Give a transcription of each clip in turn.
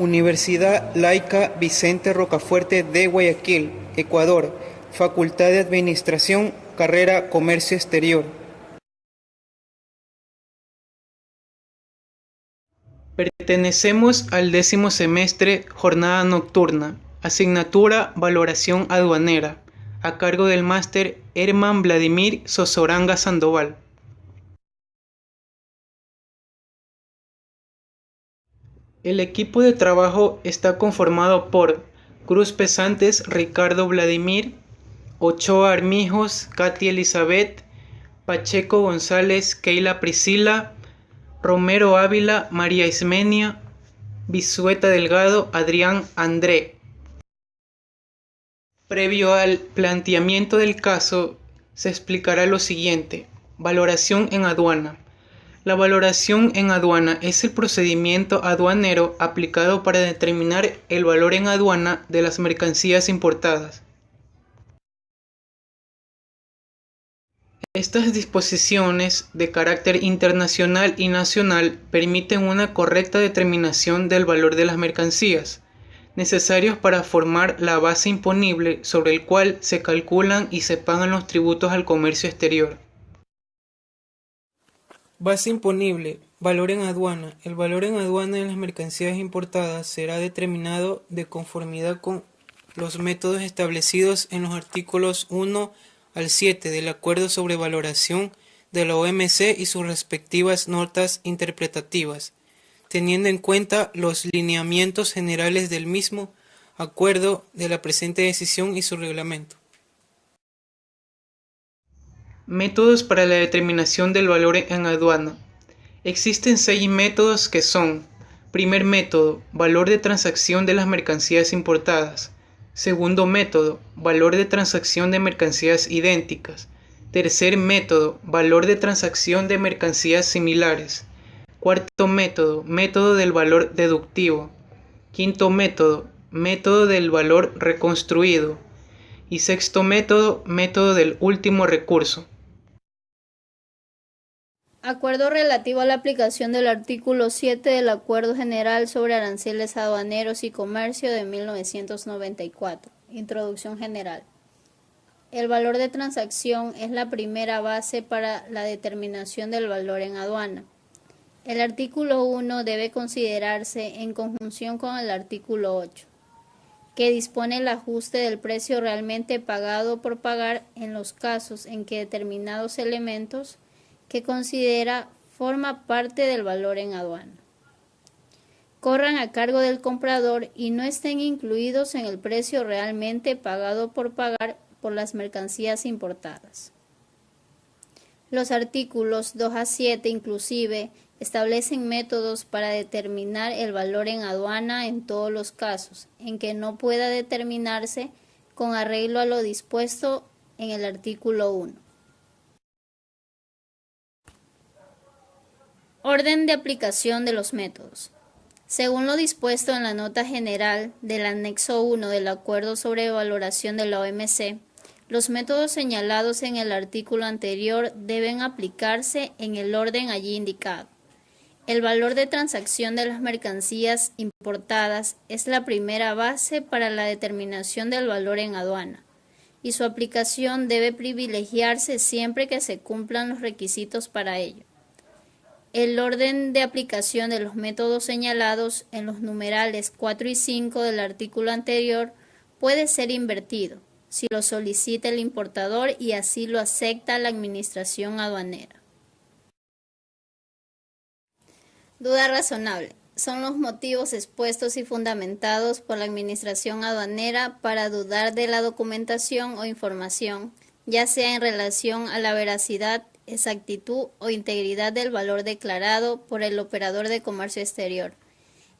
Universidad Laica Vicente Rocafuerte de Guayaquil, Ecuador, Facultad de Administración, carrera Comercio Exterior. Pertenecemos al 10º semestre, jornada nocturna, asignatura Valoración Aduanera, a cargo del máster Herman Vladimir Sosoranga Sandoval. El equipo de trabajo está conformado por Cruz Pesantes Ricardo Vladimir, Ochoa Armijos Katy Elizabeth, Pacheco González Keila Priscila, Romero Ávila María Ismenia, Bisueta Delgado Adrián André. Previo al planteamiento del caso, se explicará lo siguiente. Valoración en aduana. La valoración en aduana es el procedimiento aduanero aplicado para determinar el valor en aduana de las mercancías importadas. Estas disposiciones de carácter internacional y nacional permiten una correcta determinación del valor de las mercancías, necesarios para formar la base imponible sobre el cual se calculan y se pagan los tributos al comercio exterior. Base imponible, valor en aduana. El valor en aduana de las mercancías importadas será determinado de conformidad con los métodos establecidos en los artículos 1 al 7 del Acuerdo sobre Valoración de la OMC y sus respectivas notas interpretativas, teniendo en cuenta los lineamientos generales del mismo acuerdo, de la presente decisión y su reglamento. Métodos para la determinación del valor en aduana. Existen 6 métodos que son: primer método, valor de transacción de las mercancías importadas. Segundo método, valor de transacción de mercancías idénticas. Tercer método, valor de transacción de mercancías similares. Cuarto método, método del valor deductivo. Quinto método, método del valor reconstruido. Y sexto método, método del último recurso. Acuerdo relativo a la aplicación del artículo 7 del Acuerdo General sobre Aranceles Aduaneros y Comercio de 1994. Introducción general. El valor de transacción es la primera base para la determinación del valor en aduana. El artículo 1 debe considerarse en conjunción con el artículo 8, que dispone el ajuste del precio realmente pagado por pagar en los casos en que determinados elementos que considera forma parte del valor en aduana corran a cargo del comprador y no estén incluidos en el precio realmente pagado por pagar por las mercancías importadas. Los artículos 2 a 7 inclusive establecen métodos para determinar el valor en aduana en todos los casos en que no pueda determinarse con arreglo a lo dispuesto en el artículo 1. Orden de aplicación de los métodos. Según lo dispuesto en la nota general del anexo 1 del Acuerdo sobre Valoración de la OMC, los métodos señalados en el artículo anterior deben aplicarse en el orden allí indicado. El valor de transacción de las mercancías importadas es la primera base para la determinación del valor en aduana, y su aplicación debe privilegiarse siempre que se cumplan los requisitos para ello. El orden de aplicación de los métodos señalados en los numerales 4 y 5 del artículo anterior puede ser invertido, si lo solicita el importador y así lo acepta la Administración Aduanera. Duda razonable. Son los motivos expuestos y fundamentados por la Administración Aduanera para dudar de la documentación o información, ya sea en relación a la veracidad, exactitud o integridad del valor declarado por el operador de comercio exterior,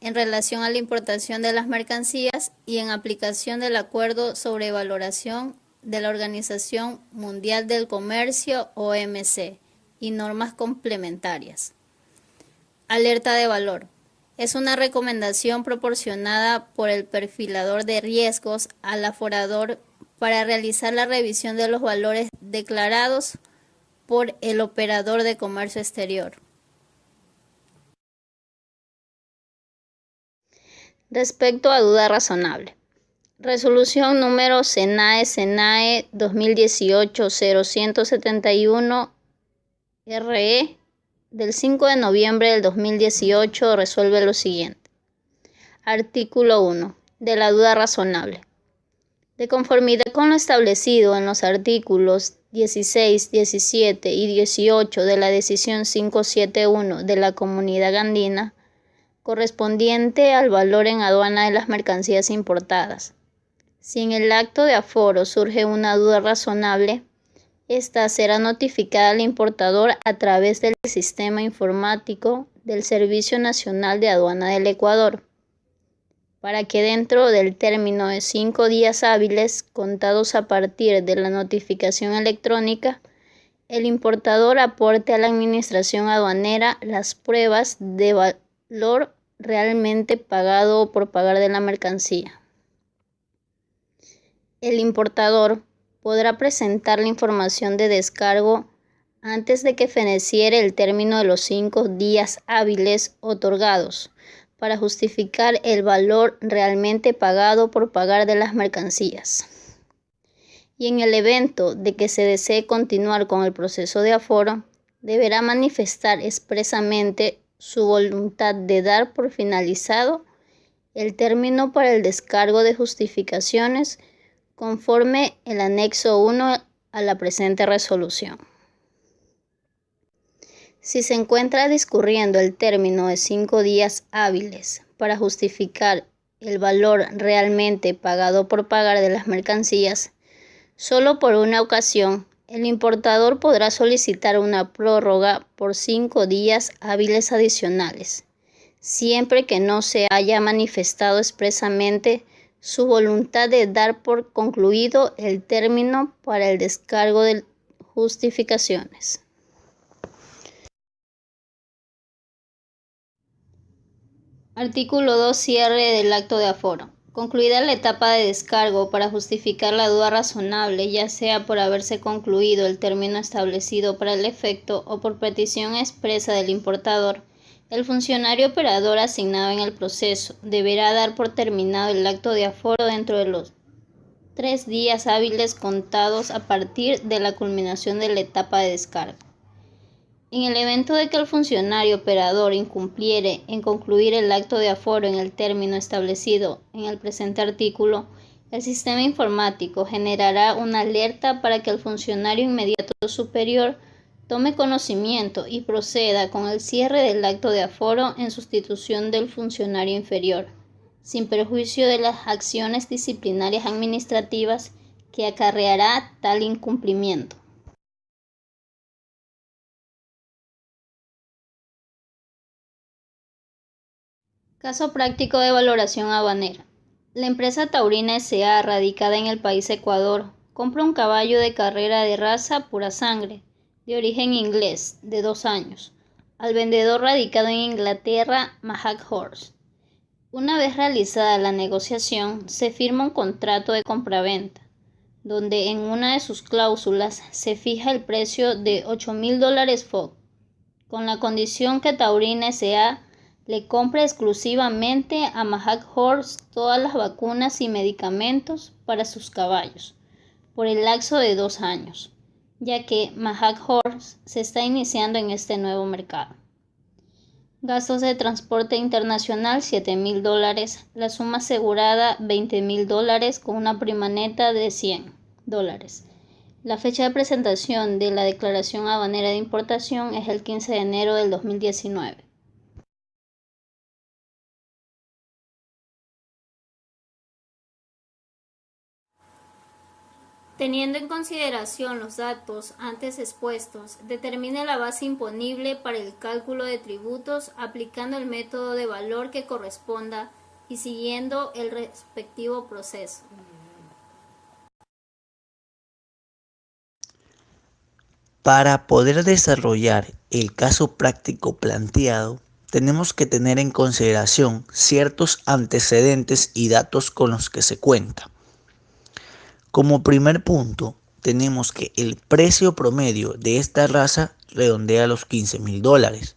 en relación a la importación de las mercancías y en aplicación del Acuerdo sobre Valoración de la Organización Mundial del Comercio OMC y normas complementarias. Alerta de valor. Es una recomendación proporcionada por el perfilador de riesgos al aforador para realizar la revisión de los valores declarados por el operador de comercio exterior. Respecto a duda razonable. Resolución número SENAE 2018-0171-RE del 5 de noviembre del 2018 resuelve lo siguiente. Artículo 1. De la duda razonable. De conformidad con lo establecido en los artículos 16, 17 y 18 de la Decisión 571 de la Comunidad Andina, correspondiente al valor en aduana de las mercancías importadas. Si en el acto de aforo surge una duda razonable, esta será notificada al importador a través del sistema informático del Servicio Nacional de Aduana del Ecuador, para que dentro del término de 5 días hábiles contados a partir de la notificación electrónica, el importador aporte a la administración aduanera las pruebas de valor realmente pagado o por pagar de la mercancía. El importador podrá presentar la información de descargo antes de que feneciere el término de los 5 días hábiles otorgados para justificar el valor realmente pagado por pagar de las mercancías. Y en el evento de que se desee continuar con el proceso de aforo, deberá manifestar expresamente su voluntad de dar por finalizado el término para el descargo de justificaciones conforme el anexo 1 a la presente resolución. Si se encuentra discurriendo el término de 5 días hábiles para justificar el valor realmente pagado por pagar de las mercancías, solo por una ocasión, el importador podrá solicitar una prórroga por 5 días hábiles adicionales, siempre que no se haya manifestado expresamente su voluntad de dar por concluido el término para el descargo de justificaciones. Artículo 2. Cierre del acto de aforo. Concluida la etapa de descargo para justificar la duda razonable, ya sea por haberse concluido el término establecido para el efecto o por petición expresa del importador, el funcionario operador asignado en el proceso deberá dar por terminado el acto de aforo dentro de los 3 días hábiles contados a partir de la culminación de la etapa de descarga. En el evento de que el funcionario operador incumpliere en concluir el acto de aforo en el término establecido en el presente artículo, el sistema informático generará una alerta para que el funcionario inmediato superior tome conocimiento y proceda con el cierre del acto de aforo en sustitución del funcionario inferior, sin perjuicio de las acciones disciplinarias administrativas que acarreará tal incumplimiento. Caso práctico de valoración aduanera. La empresa Taurina S.A., radicada en el país Ecuador, compra un caballo de carrera de raza pura sangre, de origen inglés, de 2 años, al vendedor radicado en Inglaterra, Mahak Horse. Una vez realizada la negociación, se firma un contrato de compraventa, donde en una de sus cláusulas se fija el precio de $8.000 FOB, con la condición que Taurina S.A. le compre exclusivamente a Mahak Horse todas las vacunas y medicamentos para sus caballos, por el lapso de 2 años, ya que Mahak Horse se está iniciando en este nuevo mercado. Gastos de transporte internacional $7.000, la suma asegurada $20.000 con una prima neta de $100. La fecha de presentación de la declaración aduanera de importación es el 15 de enero del 2019. Teniendo en consideración los datos antes expuestos, determine la base imponible para el cálculo de tributos aplicando el método de valor que corresponda y siguiendo el respectivo proceso. Para poder desarrollar el caso práctico planteado, tenemos que tener en consideración ciertos antecedentes y datos con los que se cuenta. Como primer punto, tenemos que el precio promedio de esta raza redondea a los $15.000.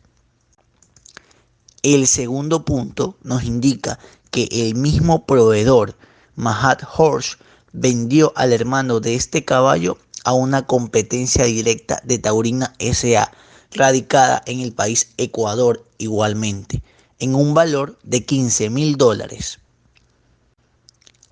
El segundo punto nos indica que el mismo proveedor, Mahat Horse, vendió al hermano de este caballo a una competencia directa de Taurina S.A., radicada en el país Ecuador igualmente, en un valor de $15.000.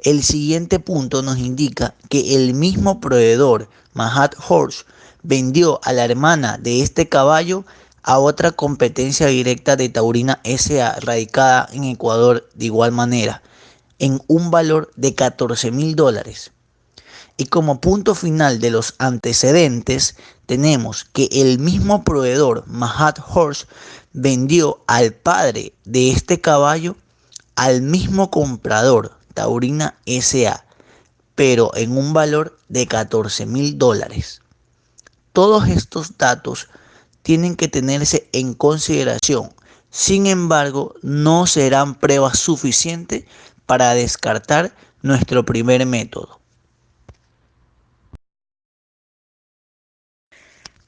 El siguiente punto nos indica que el mismo proveedor, Mahat Horse, vendió a la hermana de este caballo a otra competencia directa de Taurina S.A., radicada en Ecuador de igual manera, en un valor de $14.000. Y como punto final de los antecedentes, tenemos que el mismo proveedor, Mahat Horse, vendió al padre de este caballo al mismo comprador, Taurina S.A., pero en un valor de $14.000. Todos estos datos tienen que tenerse en consideración. Sin embargo, no serán pruebas suficientes para descartar nuestro primer método.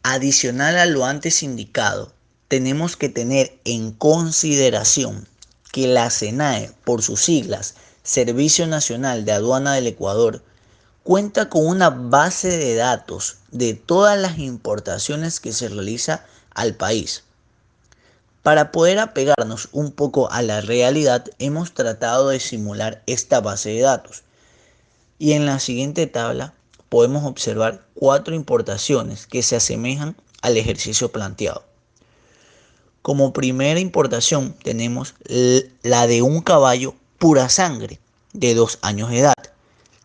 Adicional a lo antes indicado, tenemos que tener en consideración que la SENAE, por sus siglas, Servicio Nacional de Aduana del Ecuador, cuenta con una base de datos de todas las importaciones que se realiza al país. Para poder apegarnos un poco a la realidad, hemos tratado de simular esta base de datos. Y en la siguiente tabla podemos observar 4 importaciones que se asemejan al ejercicio planteado. Como primera importación tenemos la de un caballo pura sangre de 2 años de edad,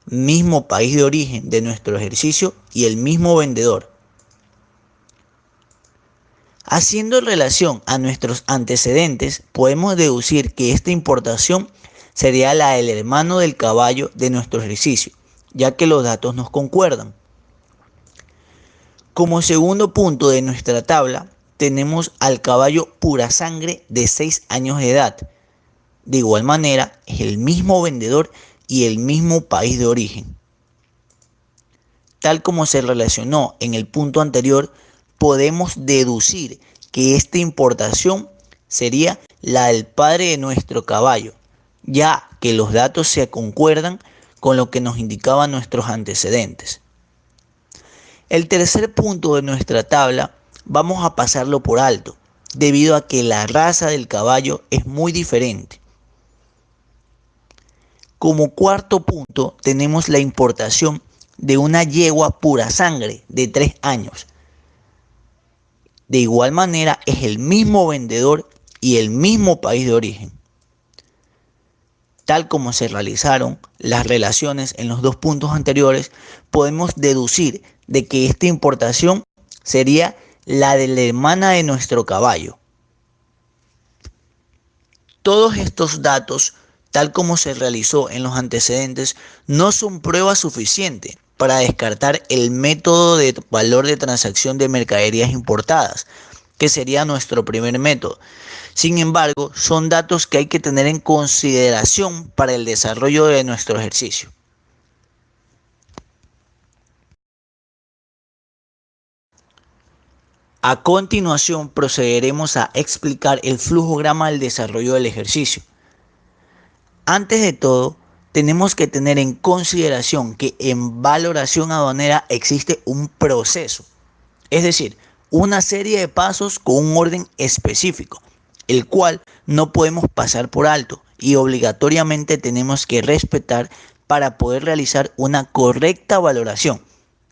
mismo país de origen de nuestro ejercicio y el mismo vendedor. Haciendo relación a nuestros antecedentes, podemos deducir que esta importación sería la del hermano del caballo de nuestro ejercicio, ya que los datos nos concuerdan. Como segundo punto de nuestra tabla, tenemos al caballo pura sangre de 6 años de edad. De igual manera, es el mismo vendedor y el mismo país de origen. Tal como se relacionó en el punto anterior, podemos deducir que esta importación sería la del padre de nuestro caballo, ya que los datos se concuerdan con lo que nos indicaban nuestros antecedentes. El tercer punto de nuestra tabla vamos a pasarlo por alto, debido a que la raza del caballo es muy diferente. Como cuarto punto tenemos la importación de una yegua pura sangre de 3 años. De igual manera es el mismo vendedor y el mismo país de origen. Tal como se realizaron las relaciones en los 2 puntos anteriores, podemos deducir de que esta importación sería la de la hermana de nuestro caballo. Todos estos datos, tal como se realizó en los antecedentes, no son prueba suficiente para descartar el método de valor de transacción de mercaderías importadas, que sería nuestro primer método. Sin embargo, son datos que hay que tener en consideración para el desarrollo de nuestro ejercicio. A continuación procederemos a explicar el flujograma del desarrollo del ejercicio. Antes de todo, tenemos que tener en consideración que en valoración aduanera existe un proceso, es decir, una serie de pasos con un orden específico, el cual no podemos pasar por alto y obligatoriamente tenemos que respetar para poder realizar una correcta valoración,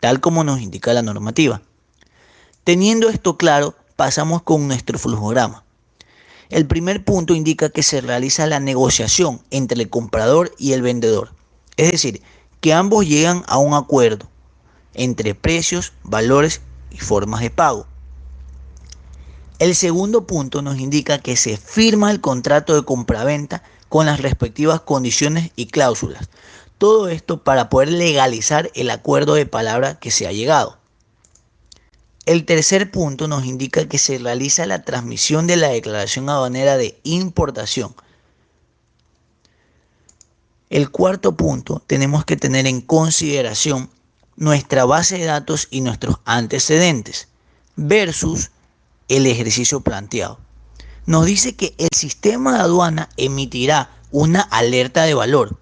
tal como nos indica la normativa. Teniendo esto claro, pasamos con nuestro flujograma. El primer punto indica que se realiza la negociación entre el comprador y el vendedor, es decir, que ambos llegan a un acuerdo entre precios, valores y formas de pago. El segundo punto nos indica que se firma el contrato de compraventa con las respectivas condiciones y cláusulas. Todo esto para poder legalizar el acuerdo de palabra que se ha llegado. El tercer punto nos indica que se realiza la transmisión de la declaración aduanera de importación. El cuarto punto, tenemos que tener en consideración nuestra base de datos y nuestros antecedentes versus el ejercicio planteado. Nos dice que el sistema de aduana emitirá una alerta de valor.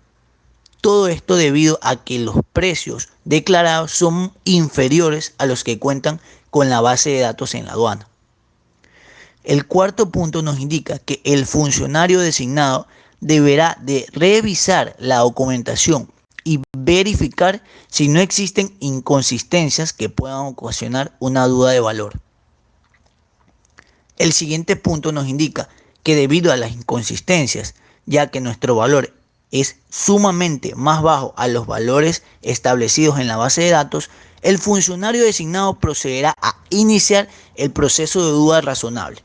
Todo esto debido a que los precios declarados son inferiores a los que cuentan con la base de datos en la aduana. El cuarto punto nos indica que el funcionario designado deberá de revisar la documentación y verificar si no existen inconsistencias que puedan ocasionar una duda de valor. El siguiente punto nos indica que debido a las inconsistencias, ya que nuestro valor es sumamente más bajo a los valores establecidos en la base de datos, el funcionario designado procederá a iniciar el proceso de duda razonable.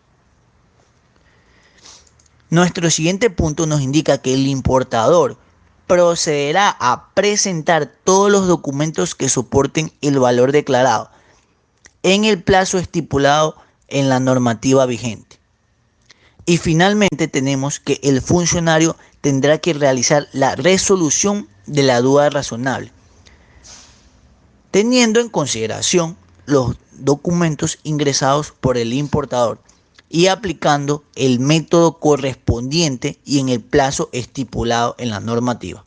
Nuestro siguiente punto nos indica que el importador procederá a presentar todos los documentos que soporten el valor declarado en el plazo estipulado en la normativa vigente. Y finalmente tenemos que el funcionario tendrá que realizar la resolución de la duda razonable, teniendo en consideración los documentos ingresados por el importador y aplicando el método correspondiente y en el plazo estipulado en la normativa.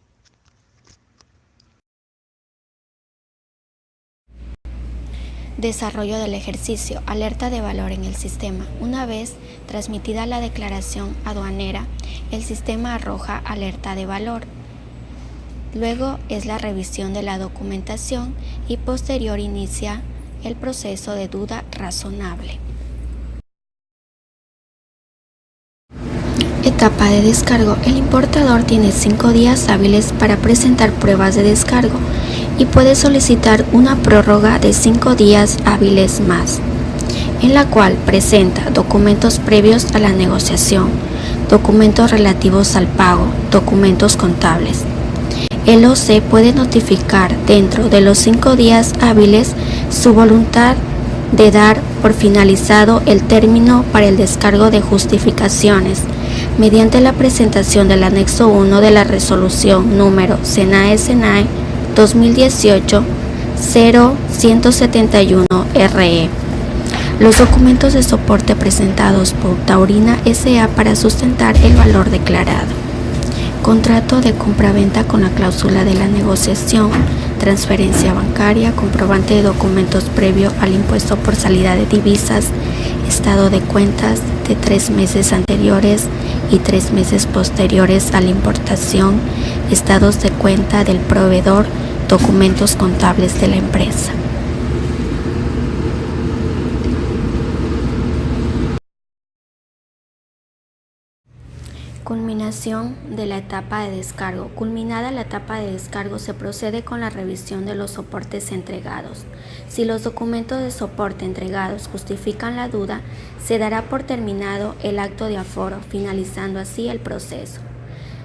Desarrollo del ejercicio. Alerta de valor en el sistema. Una vez transmitida la declaración aduanera, el sistema arroja alerta de valor. Luego es la revisión de la documentación y posterior inicia el proceso de duda razonable. Etapa de descargo. El importador tiene 5 días hábiles para presentar pruebas de descargo y puede solicitar una prórroga de 5 días hábiles más, en la cual presenta documentos previos a la negociación, documentos relativos al pago, documentos contables. El OC puede notificar dentro de los 5 días hábiles su voluntad de dar por finalizado el término para el descargo de justificaciones mediante la presentación del anexo 1 de la resolución número SENAE 2018-0171-RE. Los documentos de soporte presentados por Taurina S.A. para sustentar el valor declarado. Contrato de compraventa con la cláusula de la negociación, transferencia bancaria, comprobante de documentos previo al impuesto por salida de divisas, estado de cuentas de 3 meses anteriores y 3 meses posteriores a la importación, estados de cuenta del proveedor, documentos contables de la empresa. Culminación de la etapa de descargo. Culminada la etapa de descargo, se procede con la revisión de los soportes entregados. Si los documentos de soporte entregados justifican la duda, se dará por terminado el acto de aforo, finalizando así el proceso.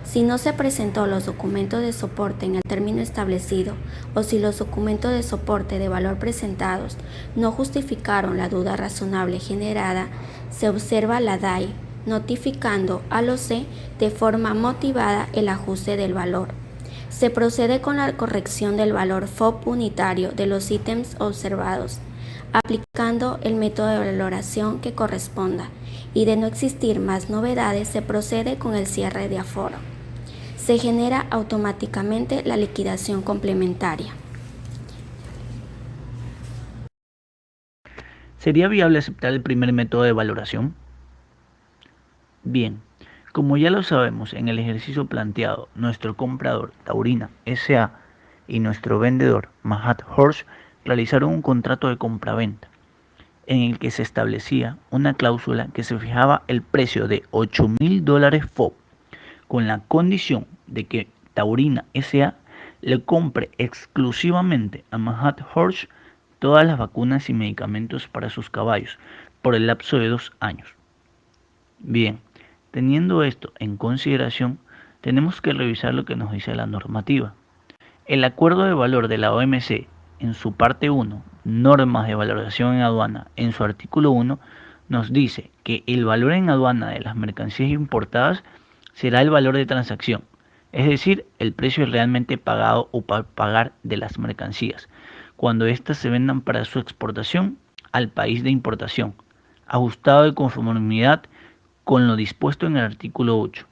Si no se presentó los documentos de soporte en el término establecido o si los documentos de soporte de valor presentados no justificaron la duda razonable generada, se observa la DAI, notificando al OC de forma motivada el ajuste del valor. Se procede con la corrección del valor FOB unitario de los ítems observados, aplicando el método de valoración que corresponda, y de no existir más novedades se procede con el cierre de aforo. Se genera automáticamente la liquidación complementaria. ¿Sería viable aceptar el primer método de valoración? Bien, como ya lo sabemos, en el ejercicio planteado, nuestro comprador, Taurina S.A., y nuestro vendedor, Mahat Horse, realizaron un contrato de compraventa en el que se establecía una cláusula que se fijaba el precio de $8,000 FOB, con la condición de que Taurina S.A. le compre exclusivamente a Mahat Horse todas las vacunas y medicamentos para sus caballos por el lapso de 2 años. Bien, teniendo esto en consideración, tenemos que revisar lo que nos dice la normativa. El acuerdo de valor de la OMC, en su parte 1, normas de valoración en aduana, en su artículo 1, nos dice que el valor en aduana de las mercancías importadas será el valor de transacción, es decir, el precio realmente pagado o para pagar de las mercancías, cuando éstas se vendan para su exportación al país de importación, ajustado de conformidad con lo dispuesto en el artículo 8.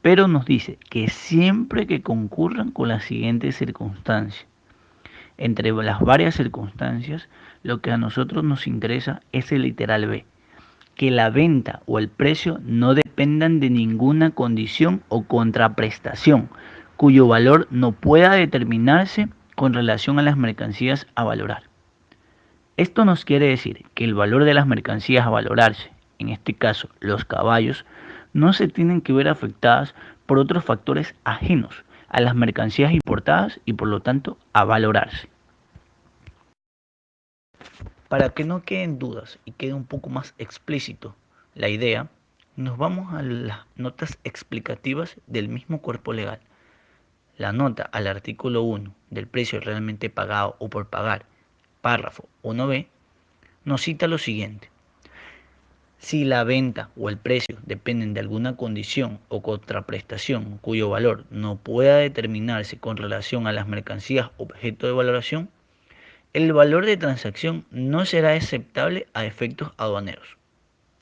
pero nos dice que siempre que concurran con las siguientes circunstancias. Entre las varias circunstancias, lo que a nosotros nos interesa es el literal B, que la venta o el precio no dependan de ninguna condición o contraprestación, cuyo valor no pueda determinarse con relación a las mercancías a valorar. Esto nos quiere decir que el valor de las mercancías a valorarse, en este caso los caballos, no se tienen que ver afectadas por otros factores ajenos a las mercancías importadas y por lo tanto a valorarse. Para que no queden dudas y quede un poco más explícito la idea, nos vamos a las notas explicativas del mismo cuerpo legal. La nota al artículo 1 del precio realmente pagado o por pagar, párrafo 1b, nos cita lo siguiente. Si la venta o el precio dependen de alguna condición o contraprestación cuyo valor no pueda determinarse con relación a las mercancías objeto de valoración, el valor de transacción no será aceptable a efectos aduaneros.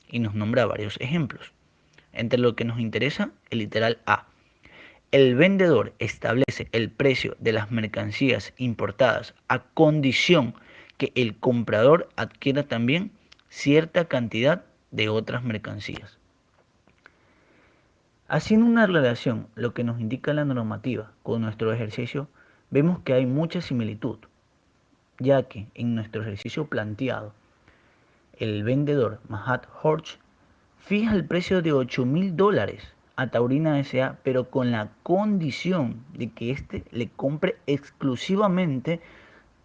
Y nos nombra varios ejemplos. Entre lo que nos interesa, el literal A. El vendedor establece el precio de las mercancías importadas a condición que el comprador adquiera también cierta cantidad de otras mercancías. Haciendo una relación, lo que nos indica la normativa con nuestro ejercicio, vemos que hay mucha similitud, ya que en nuestro ejercicio planteado, el vendedor Mahat Horch fija el precio de $8,000 a Taurina S.A., pero con la condición de que éste le compre exclusivamente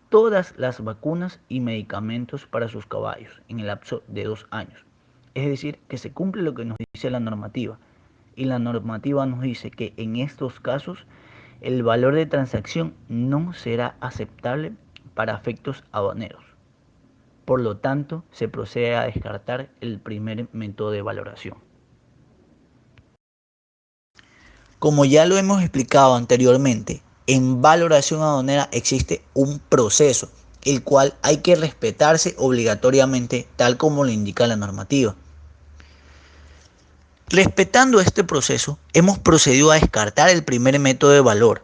todas las vacunas y medicamentos para sus caballos en el lapso de 2 años. Es decir, que se cumple lo que nos dice la normativa. Y la normativa nos dice que en estos casos el valor de transacción no será aceptable para efectos aduaneros. Por lo tanto, se procede a descartar el primer método de valoración. Como ya lo hemos explicado anteriormente, en valoración aduanera existe un proceso, el cual hay que respetarse obligatoriamente tal como lo indica la normativa. Respetando este proceso, hemos procedido a descartar el primer método de valor,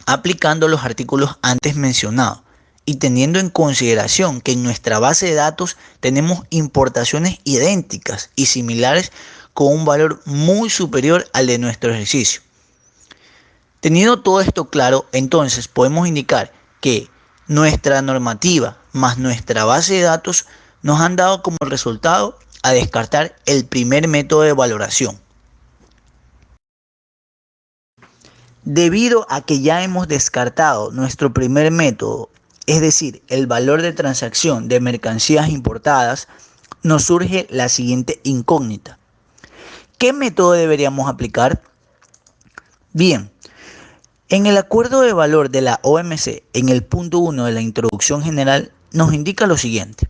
aplicando los artículos antes mencionados y teniendo en consideración que en nuestra base de datos tenemos importaciones idénticas y similares con un valor muy superior al de nuestro ejercicio. Teniendo todo esto claro, entonces podemos indicar que nuestra normativa más nuestra base de datos nos han dado como resultado a descartar el primer método de valoración. Debido a que ya hemos descartado nuestro primer método, es decir, el valor de transacción de mercancías importadas, nos surge la siguiente incógnita. ¿Qué método deberíamos aplicar? Bien, en el acuerdo de valor de la OMC, en el punto 1 de la introducción general, nos indica lo siguiente.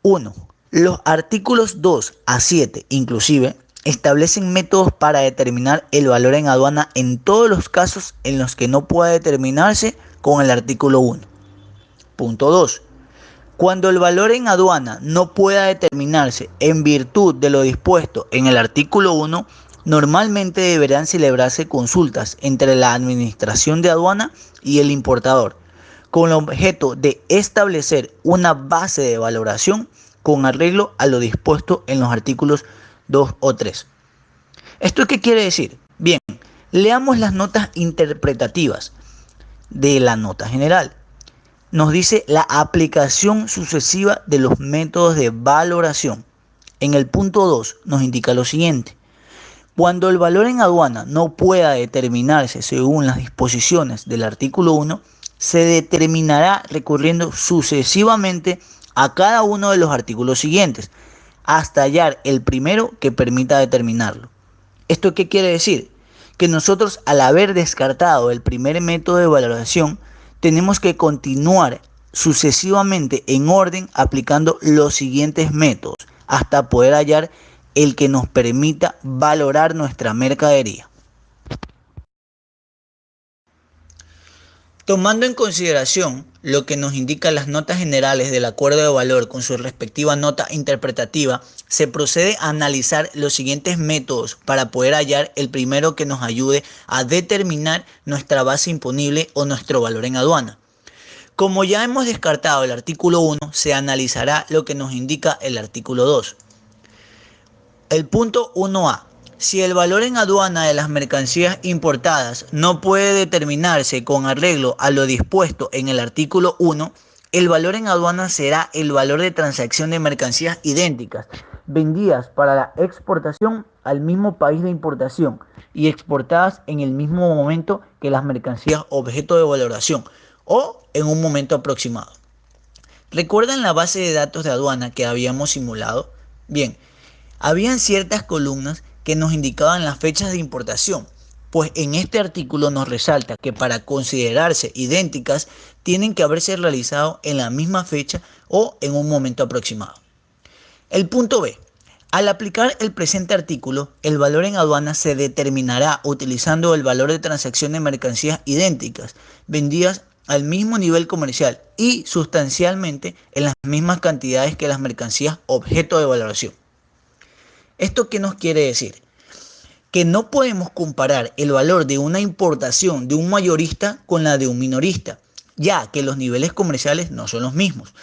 1. Los artículos 2 a 7, inclusive, establecen métodos para determinar el valor en aduana en todos los casos en los que no pueda determinarse con el artículo 1. Punto 2. Cuando el valor en aduana no pueda determinarse en virtud de lo dispuesto en el artículo 1, normalmente deberán celebrarse consultas entre la Administración de Aduana y el importador, con el objeto de establecer una base de valoración con arreglo a lo dispuesto en los artículos 2 o 3. ¿Esto qué quiere decir? Bien, leamos las notas interpretativas de la nota general. Nos dice la aplicación sucesiva de los métodos de valoración. En el punto 2 nos indica lo siguiente. Cuando el valor en aduana no pueda determinarse según las disposiciones del artículo 1, se determinará recurriendo sucesivamente a cada uno de los artículos siguientes, hasta hallar el primero que permita determinarlo. ¿Esto qué quiere decir? Que nosotros, al haber descartado el primer método de valoración, tenemos que continuar sucesivamente en orden aplicando los siguientes métodos hasta poder hallar el que nos permita valorar nuestra mercadería. Tomando en consideración lo que nos indican las notas generales del acuerdo de valor con su respectiva nota interpretativa, se procede a analizar los siguientes métodos para poder hallar el primero que nos ayude a determinar nuestra base imponible o nuestro valor en aduana. Como ya hemos descartado el artículo 1, se analizará lo que nos indica el artículo 2. El punto 1A. Si el valor en aduana de las mercancías importadas no puede determinarse con arreglo a lo dispuesto en el artículo 1, el valor en aduana será el valor de transacción de mercancías idénticas, vendidas para la exportación al mismo país de importación y exportadas en el mismo momento que las mercancías objeto de valoración o en un momento aproximado. ¿Recuerdan la base de datos de aduana que habíamos simulado? Bien, habían ciertas columnas que nos indicaban las fechas de importación, pues en este artículo nos resalta que para considerarse idénticas tienen que haberse realizado en la misma fecha o en un momento aproximado. El punto B. Al aplicar el presente artículo, el valor en aduana se determinará utilizando el valor de transacción de mercancías idénticas, vendidas al mismo nivel comercial y sustancialmente en las mismas cantidades que las mercancías objeto de valoración. ¿Esto qué nos quiere decir? Que no podemos comparar el valor de una importación de un mayorista con la de un minorista, ya que los niveles comerciales no son los mismos.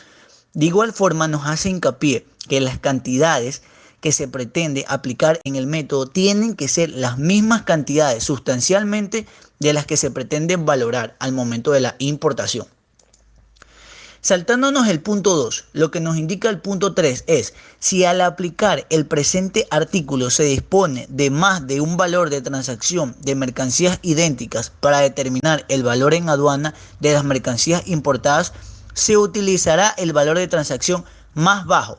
De igual forma nos hace hincapié que las cantidades que se pretende aplicar en el método tienen que ser las mismas cantidades sustancialmente de las que se pretenden valorar al momento de la importación. Saltándonos el punto 2, lo que nos indica el punto 3 es, si al aplicar el presente artículo se dispone de más de un valor de transacción de mercancías idénticas para determinar el valor en aduana de las mercancías importadas, se utilizará el valor de transacción más bajo.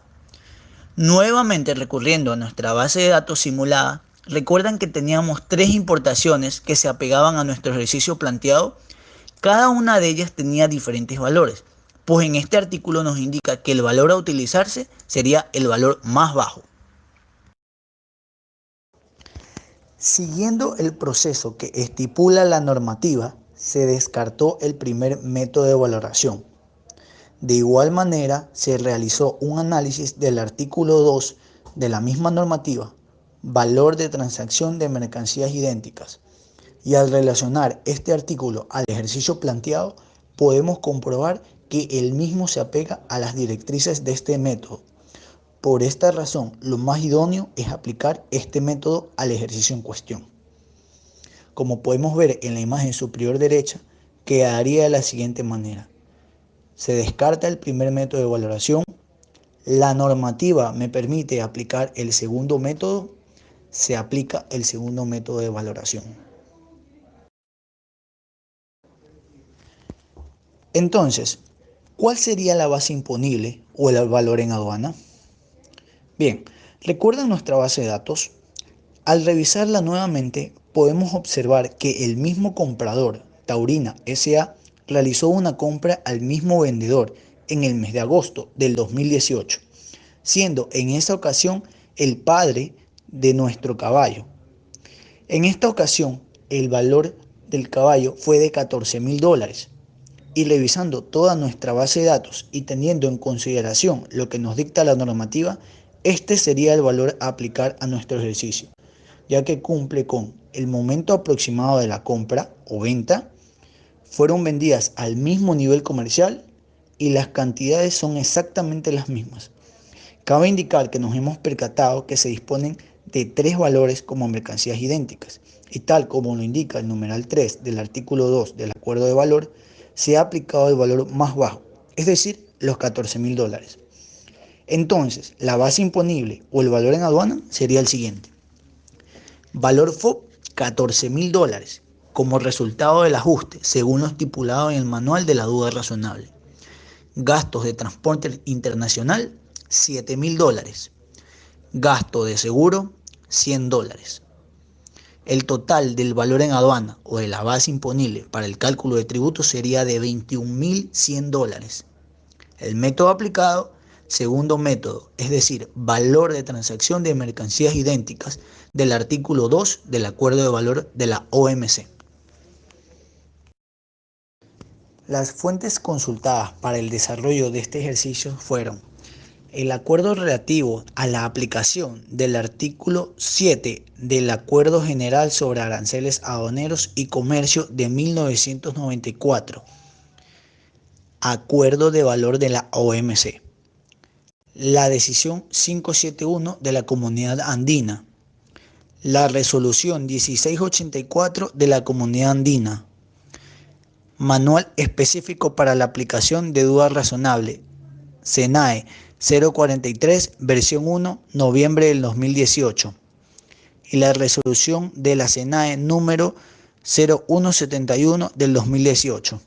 Nuevamente recurriendo a nuestra base de datos simulada, recuerdan que teníamos 3 importaciones que se apegaban a nuestro ejercicio planteado. Cada una de ellas tenía diferentes valores, pues en este artículo nos indica que el valor a utilizarse sería el valor más bajo. Siguiendo el proceso que estipula la normativa, se descartó el primer método de valoración. De igual manera, se realizó un análisis del artículo 2 de la misma normativa, valor de transacción de mercancías idénticas. Y al relacionar este artículo al ejercicio planteado, podemos comprobar que el mismo se apega a las directrices de este método. Por esta razón, lo más idóneo es aplicar este método al ejercicio en cuestión. Como podemos ver en la imagen superior derecha, quedaría de la siguiente manera. Se descarta el primer método de valoración, la normativa me permite aplicar el segundo método, se aplica el segundo método de valoración. Entonces, ¿cuál sería la base imponible o el valor en aduana? Bien, ¿recuerdan nuestra base de datos? Al revisarla nuevamente, podemos observar que el mismo comprador, Taurina S.A., realizó una compra al mismo vendedor en el mes de agosto del 2018, siendo en esa ocasión el padre de nuestro caballo. En esta ocasión, el valor del caballo fue de $14,000. Y revisando toda nuestra base de datos y teniendo en consideración lo que nos dicta la normativa, este sería el valor a aplicar a nuestro ejercicio, ya que cumple con el momento aproximado de la compra o venta, fueron vendidas al mismo nivel comercial y las cantidades son exactamente las mismas. Cabe indicar que nos hemos percatado que se disponen de 3 valores como mercancías idénticas y tal como lo indica el numeral 3 del artículo 2 del acuerdo de valor, se ha aplicado el valor más bajo, es decir, los $14,000. Entonces, la base imponible o el valor en aduana sería el siguiente. Valor FOB, $14,000, como resultado del ajuste, según lo estipulado en el manual de la duda razonable. Gastos de transporte internacional, $7,000. Gasto de seguro, $100. El total del valor en aduana o de la base imponible para el cálculo de tributos sería de $21,100. El método aplicado, segundo método, es decir, valor de transacción de mercancías idénticas del artículo 2 del acuerdo de valor de la OMC. Las fuentes consultadas para el desarrollo de este ejercicio fueron el acuerdo relativo a la aplicación del artículo 7 del Acuerdo General sobre Aranceles Aduaneros y Comercio de 1994, Acuerdo de Valor de la OMC, la Decisión 571 de la Comunidad Andina, la Resolución 1684 de la Comunidad Andina, Manual Específico para la Aplicación de Duda Razonable, SENAE 043, versión 1, noviembre del 2018, y la resolución de la SENAE número 0171 del 2018.